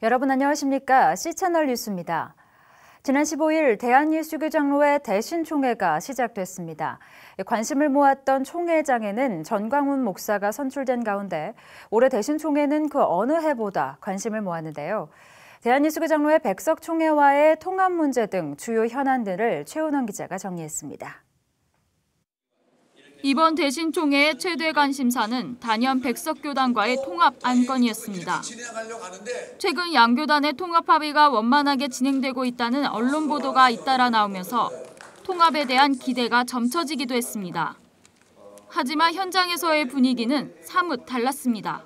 여러분 안녕하십니까? C채널 뉴스입니다. 지난 15일 대한예수교장로회 대신총회가 시작됐습니다. 관심을 모았던 총회장에는 전광훈 목사가 선출된 가운데 올해 대신총회는 그 어느 해보다 관심을 모았는데요. 대한예수교장로회 백석 총회와의 통합 문제 등 주요 현안들을 최은원 기자가 정리했습니다. 이번 대신총회의 최대 관심사는 단연 백석교단과의 통합 안건이었습니다. 최근 양교단의 통합 합의가 원만하게 진행되고 있다는 언론 보도가 잇따라 나오면서 통합에 대한 기대가 점쳐지기도 했습니다. 하지만 현장에서의 분위기는 사뭇 달랐습니다.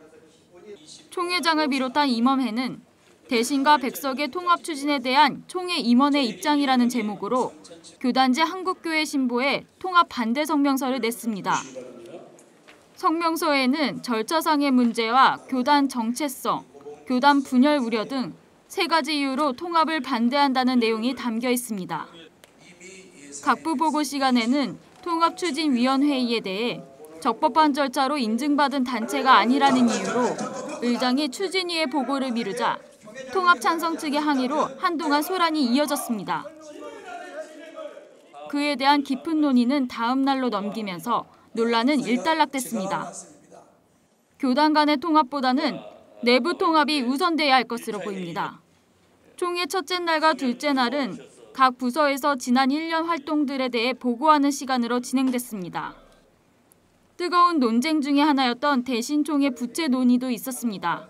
총회장을 비롯한 임원회는 대신과 백석의 통합 추진에 대한 총회 임원의 입장이라는 제목으로 교단지 한국교회 신보에 통합 반대 성명서를 냈습니다. 성명서에는 절차상의 문제와 교단 정체성, 교단 분열 우려 등 3가지 이유로 통합을 반대한다는 내용이 담겨 있습니다. 각부 보고 시간에는 통합추진위원회의에 대해 적법한 절차로 인증받은 단체가 아니라는 이유로 의장이 추진위의 보고를 미루자 통합 찬성 측의 항의로 한동안 소란이 이어졌습니다. 그에 대한 깊은 논의는 다음 날로 넘기면서 논란은 일단락됐습니다. 교단 간의 통합보다는 내부 통합이 우선돼야 할 것으로 보입니다. 총회 첫째 날과 둘째 날은 각 부서에서 지난 1년 활동들에 대해 보고하는 시간으로 진행됐습니다. 뜨거운 논쟁 중의 하나였던 대신총회 부채 논의도 있었습니다.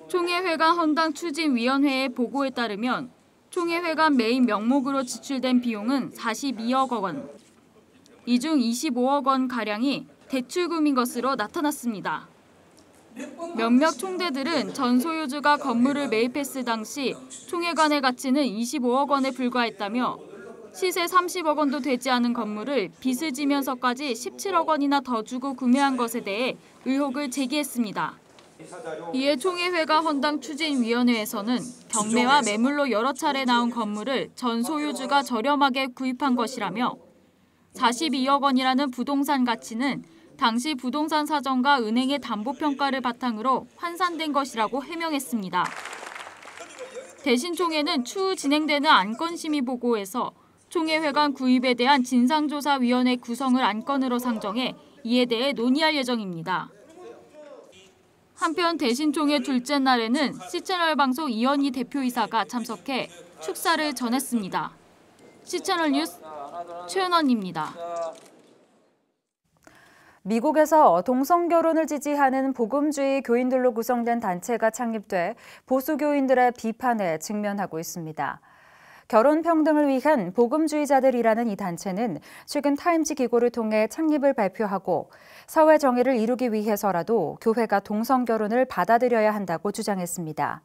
총회회관 헌당 추진위원회의 보고에 따르면 총회회관 메인 명목으로 지출된 비용은 42억 원. 이 중 25억 원가량이 대출금인 것으로 나타났습니다. 몇몇 총대들은 전 소유주가 건물을 매입했을 당시 총회관의 가치는 25억 원에 불과했다며 시세 30억 원도 되지 않은 건물을 빚을 지면서까지 17억 원이나 더 주고 구매한 것에 대해 의혹을 제기했습니다. 이에 총회회가 헌당 추진위원회에서는 경매와 매물로 여러 차례 나온 건물을 전 소유주가 저렴하게 구입한 것이라며 42억 원이라는 부동산 가치는 당시 부동산 사정과 은행의 담보평가를 바탕으로 환산된 것이라고 해명했습니다. 대신총회는 추후 진행되는 안건심의보고에서 총회회관 구입에 대한 진상조사위원회 구성을 안건으로 상정해 이에 대해 논의할 예정입니다. 한편 대신총회 둘째 날에는 C채널 방송 이현희 대표이사가 참석해 축사를 전했습니다. C채널 뉴스 최은원입니다. 미국에서 동성결혼을 지지하는 복음주의 교인들로 구성된 단체가 창립돼 보수 교인들의 비판에 직면하고 있습니다. 결혼 평등을 위한 복음주의자들이라는 이 단체는 최근 타임지 기고를 통해 창립을 발표하고 사회 정의를 이루기 위해서라도 교회가 동성결혼을 받아들여야 한다고 주장했습니다.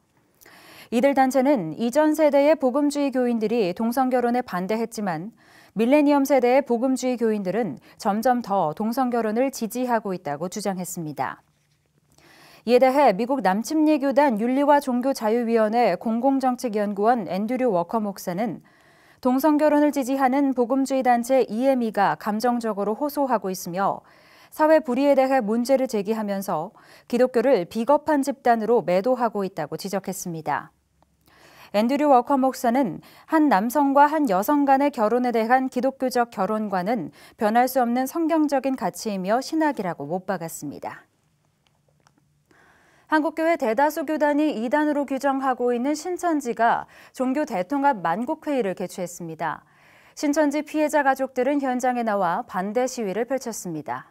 이들 단체는 이전 세대의 복음주의 교인들이 동성결혼에 반대했지만 밀레니엄 세대의 복음주의 교인들은 점점 더 동성결혼을 지지하고 있다고 주장했습니다. 이에 대해 미국 남침예교단 윤리와 종교자유위원회 공공정책연구원 앤드류 워커 목사는 동성결혼을 지지하는 복음주의 단체 EME가 감정적으로 호소하고 있으며 사회 불의에 대해 문제를 제기하면서 기독교를 비겁한 집단으로 매도하고 있다고 지적했습니다. 앤드류 워커 목사는 한 남성과 한 여성 간의 결혼에 대한 기독교적 결혼관은 변할 수 없는 성경적인 가치이며 신학이라고 못 박았습니다. 한국교회 대다수 교단이 이단으로 규정하고 있는 신천지가 종교 대통합 만국회의를 개최했습니다. 신천지 피해자 가족들은 현장에 나와 반대 시위를 펼쳤습니다.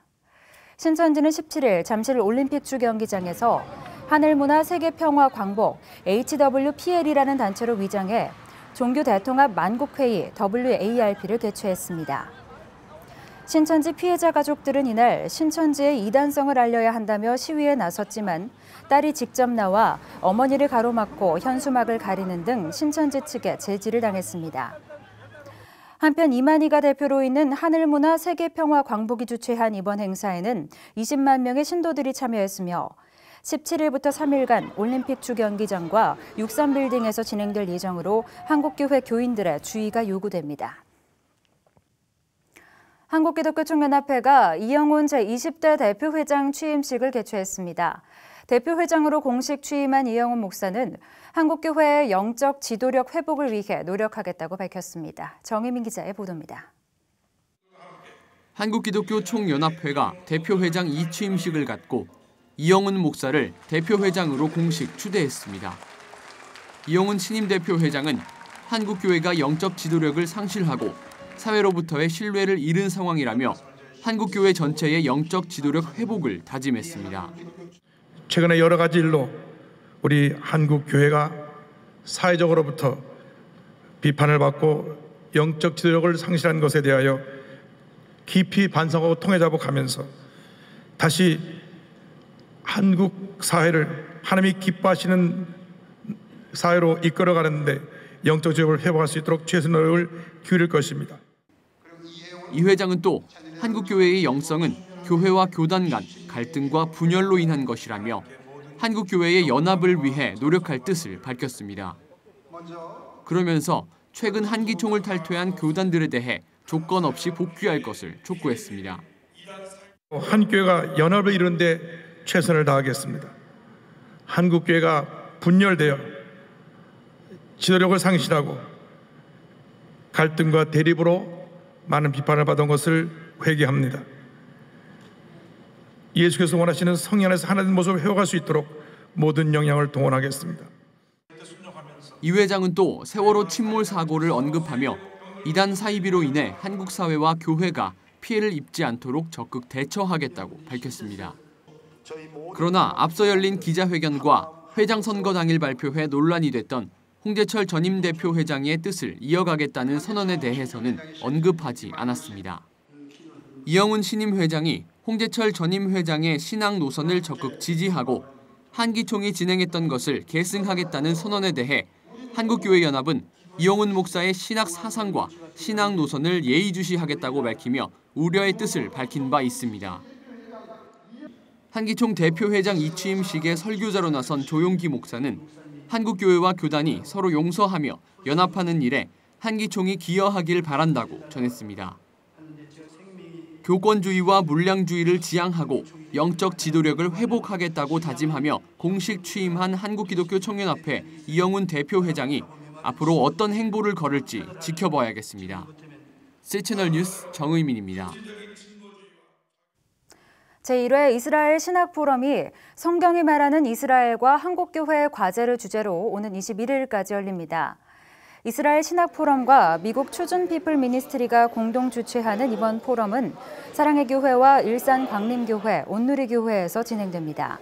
신천지는 17일 잠실 올림픽 주경기장에서 하늘문화 세계평화광복 HWPL이라는 단체로 위장해 종교 대통합 만국회의 WARP를 개최했습니다. 신천지 피해자 가족들은 이날 신천지의 이단성을 알려야 한다며 시위에 나섰지만 딸이 직접 나와 어머니를 가로막고 현수막을 가리는 등 신천지 측에 제지를 당했습니다. 한편 이만희가 대표로 있는 하늘문화 세계평화광복이 주최한 이번 행사에는 20만 명의 신도들이 참여했으며 17일부터 3일간 올림픽 주경기장과 63빌딩에서 진행될 예정으로 한국교회 교인들의 주의가 요구됩니다. 한국기독교총연합회가 이영훈 제20대 대표회장 취임식을 개최했습니다. 대표회장으로 공식 취임한 이영훈 목사는 한국교회의 영적 지도력 회복을 위해 노력하겠다고 밝혔습니다. 정희민 기자의 보도입니다. 한국기독교총연합회가 대표회장 이취임식을 갖고 이영훈 목사를 대표회장으로 공식 추대했습니다. 이영훈 신임 대표회장은 한국교회가 영적 지도력을 상실하고 사회로부터의 신뢰를 잃은 상황이라며 한국교회 전체의 영적 지도력 회복을 다짐했습니다. 최근에 여러 가지 일로 우리 한국교회가 사회적으로부터 비판을 받고 영적 지도력을 상실한 것에 대하여 깊이 반성하고 통회자복하면서 다시 한국 사회를 하나님이 기뻐하시는 사회로 이끌어가는데 영적 지도력을 회복할 수 있도록 최선의 노력을 기울일 것입니다. 이 회장은 또 한국교회의 영성은 교회와 교단 간 갈등과 분열로 인한 것이라며 한국교회의 연합을 위해 노력할 뜻을 밝혔습니다. 그러면서 최근 한기총을 탈퇴한 교단들에 대해 조건 없이 복귀할 것을 촉구했습니다. 한국교회가 연합을 이루는 데 최선을 다하겠습니다. 한국교회가 분열되어 지도력을 상실하고 갈등과 대립으로 많은 비판을 받은 것을 회개합니다. 예수께서 원하시는 성령 안에서 하나된 모습을 회복할 수 있도록 모든 역량을 동원하겠습니다. 이 회장은 또 세월호 침몰 사고를 언급하며 이단 사이비로 인해 한국 사회와 교회가 피해를 입지 않도록 적극 대처하겠다고 밝혔습니다. 그러나 앞서 열린 기자회견과 회장 선거 당일 발표회 논란이 됐던 홍재철 전임 대표 회장의 뜻을 이어가겠다는 선언에 대해서는 언급하지 않았습니다. 이영훈 신임 회장이 홍재철 전임 회장의 신앙 노선을 적극 지지하고 한기총이 진행했던 것을 계승하겠다는 선언에 대해 한국교회연합은 이영훈 목사의 신학 사상과 신앙 노선을 예의주시하겠다고 밝히며 우려의 뜻을 밝힌 바 있습니다. 한기총 대표회장 이취임식에 설교자로 나선 조용기 목사는 한국교회와 교단이 서로 용서하며 연합하는 일에 한기총이 기여하길 바란다고 전했습니다. 교권주의와 물량주의를 지향하고 영적 지도력을 회복하겠다고 다짐하며 공식 취임한 한국기독교총연합회 이영훈 대표회장이 앞으로 어떤 행보를 걸을지 지켜봐야겠습니다. C채널 뉴스 정의민입니다. 제1회 이스라엘 신학포럼이 성경이 말하는 이스라엘과 한국교회의 과제를 주제로 오는 21일까지 열립니다. 이스라엘 신학포럼과 미국 초준 피플 미니스트리가 공동 주최하는 이번 포럼은 사랑의 교회와 일산 광림교회, 온누리교회에서 진행됩니다.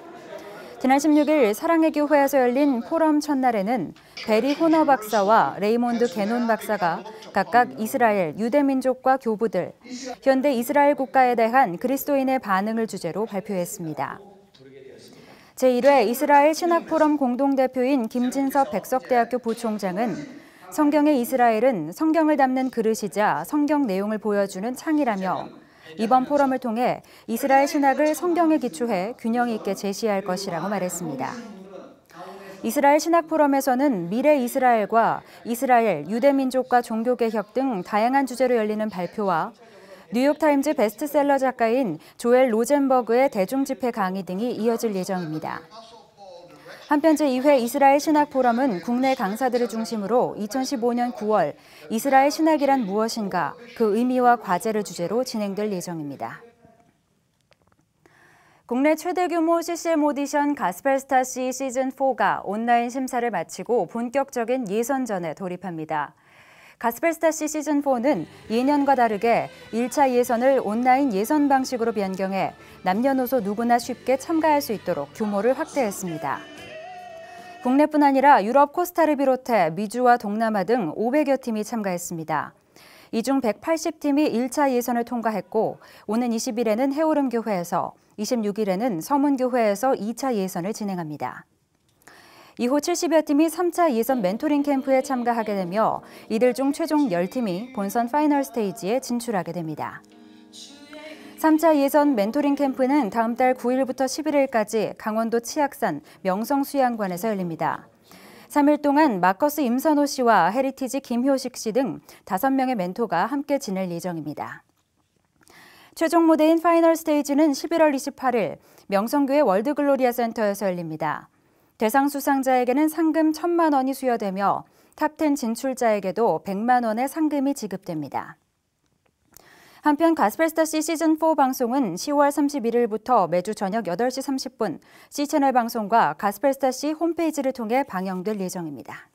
지난 16일 사랑의 교회에서 열린 포럼 첫날에는 베리 호너 박사와 레이몬드 게논 박사가 각각 이스라엘, 유대민족과 교부들, 현대 이스라엘 국가에 대한 그리스도인의 반응을 주제로 발표했습니다. 제1회 이스라엘 신학포럼 공동대표인 김진섭 백석대학교 부총장은 성경의 이스라엘은 성경을 담는 그릇이자 성경 내용을 보여주는 창이라며 이번 포럼을 통해 이스라엘 신학을 성경에 기초해 균형 있게 제시할 것이라고 말했습니다. 이스라엘 신학 포럼에서는 미래 이스라엘과 이스라엘, 유대민족과 종교개혁 등 다양한 주제로 열리는 발표와 뉴욕타임즈 베스트셀러 작가인 조엘 로젠버그의 대중집회 강의 등이 이어질 예정입니다. 한편 제2회 이스라엘 신학 포럼은 국내 강사들을 중심으로 2015년 9월 이스라엘 신학이란 무엇인가, 그 의미와 과제를 주제로 진행될 예정입니다. 국내 최대 규모 CCM 오디션 가스펠스타시 시즌4가 온라인 심사를 마치고 본격적인 예선전에 돌입합니다. 가스펠스타시 시즌4는 예년과 다르게 1차 예선을 온라인 예선 방식으로 변경해 남녀노소 누구나 쉽게 참가할 수 있도록 규모를 확대했습니다. 국내뿐 아니라 유럽 코스타를 비롯해 미주와 동남아 등 500여 팀이 참가했습니다. 이 중 180팀이 1차 예선을 통과했고 오는 20일에는 해오름교회에서 26일에는 서문교회에서 2차 예선을 진행합니다. 이후 70여 팀이 3차 예선 멘토링 캠프에 참가하게 되며 이들 중 최종 10팀이 본선 파이널 스테이지에 진출하게 됩니다. 3차 예선 멘토링 캠프는 다음 달 9일부터 11일까지 강원도 치악산 명성수양관에서 열립니다. 3일 동안 마커스 임선호 씨와 헤리티지 김효식 씨 등 5명의 멘토가 함께 지낼 예정입니다. 최종 무대인 파이널 스테이지는 11월 28일 명성교회 월드글로리아 센터에서 열립니다. 대상 수상자에게는 상금 1,000만 원이 수여되며 탑10 진출자에게도 100만 원의 상금이 지급됩니다. 한편 가스펠스타C 시즌4 방송은 10월 31일부터 매주 저녁 8시 30분 C채널 방송과 가스펠스타C 홈페이지를 통해 방영될 예정입니다.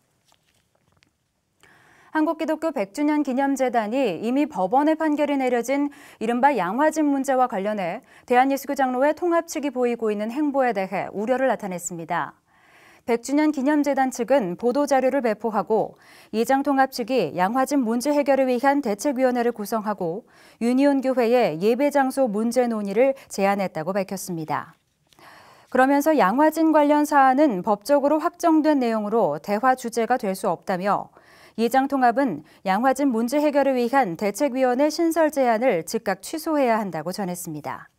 한국기독교 100주년 기념재단이 이미 법원의 판결이 내려진 이른바 양화진 문제와 관련해 대한예수교 장로회 통합 측이 보이고 있는 행보에 대해 우려를 나타냈습니다. 100주년 기념재단 측은 보도자료를 배포하고 예장통합 측이 양화진 문제 해결을 위한 대책위원회를 구성하고 유니온 교회의 예배장소 문제 논의를 제안했다고 밝혔습니다. 그러면서 양화진 관련 사안은 법적으로 확정된 내용으로 대화 주제가 될 수 없다며 예장통합은 양화진 문제 해결을 위한 대책위원회 신설 제안을 즉각 취소해야 한다고 전했습니다.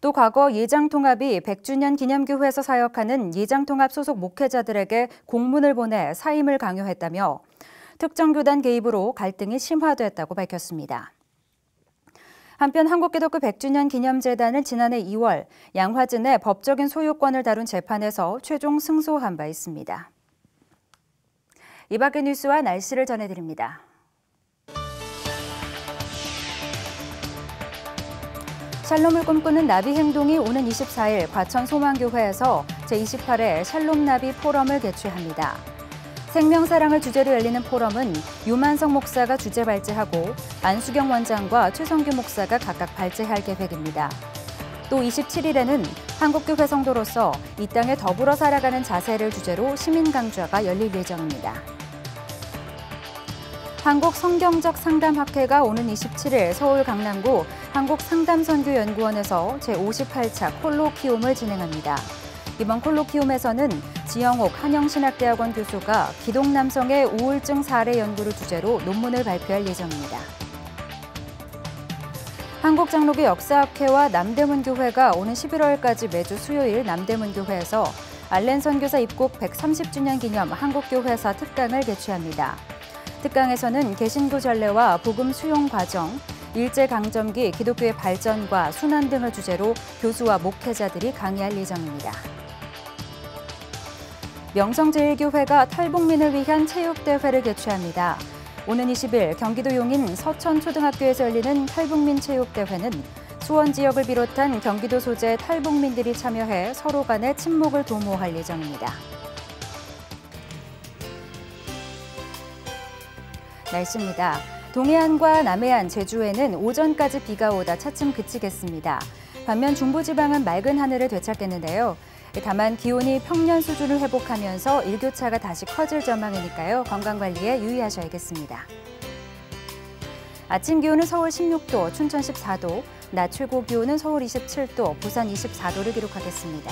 또 과거 예장통합이 100주년 기념교회에서 사역하는 예장통합 소속 목회자들에게 공문을 보내 사임을 강요했다며 특정 교단 개입으로 갈등이 심화됐다고 밝혔습니다. 한편 한국기독교 100주년 기념재단은 지난해 2월 양화진의 법적인 소유권을 다룬 재판에서 최종 승소한 바 있습니다. 이 밖의 뉴스와 날씨를 전해드립니다. 샬롬을 꿈꾸는 나비 행동이 오는 24일 과천 소망교회에서 제28회 샬롬 나비 포럼을 개최합니다. 생명사랑을 주제로 열리는 포럼은 유만성 목사가 주제 발제하고 안수경 원장과 최성규 목사가 각각 발제할 계획입니다. 또 27일에는 한국교회 성도로서 이 땅에 더불어 살아가는 자세를 주제로 시민 강좌가 열릴 예정입니다. 한국성경적 상담학회가 오는 27일 서울 강남구 한국상담선교연구원에서 제58차 콜로키움을 진행합니다. 이번 콜로키움에서는 지영옥 한영신학대학원 교수가 기독남성의 우울증 사례 연구를 주제로 논문을 발표할 예정입니다. 한국장로교 역사학회와 남대문교회가 오는 11월까지 매주 수요일 남대문교회에서 알렌 선교사 입국 130주년 기념 한국교회사 특강을 개최합니다. 특강에서는 개신교 전례와 복음 수용 과정, 일제강점기 기독교의 발전과 순환 등을 주제로 교수와 목회자들이 강의할 예정입니다. 명성제일교회가 탈북민을 위한 체육대회를 개최합니다. 오는 20일 경기도 용인 서천초등학교에서 열리는 탈북민 체육대회는 수원 지역을 비롯한 경기도 소재 탈북민들이 참여해 서로 간의 친목을 도모할 예정입니다. 날씨입니다. 동해안과 남해안, 제주에는 오전까지 비가 오다 차츰 그치겠습니다. 반면 중부지방은 맑은 하늘을 되찾겠는데요. 다만 기온이 평년 수준을 회복하면서 일교차가 다시 커질 전망이니까요. 건강관리에 유의하셔야겠습니다. 아침 기온은 서울 16도, 춘천 14도, 낮 최고 기온은 서울 27도, 부산 24도를 기록하겠습니다.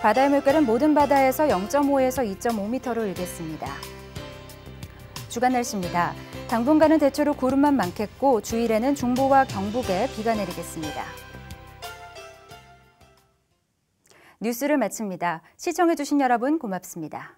바다의 물결은 모든 바다에서 0.5에서 2.5m로 일겠습니다. 주간 날씨입니다. 당분간은 대체로 구름만 많겠고 주일에는 중부와 경북에 비가 내리겠습니다. 뉴스를 마칩니다. 시청해주신 여러분 고맙습니다.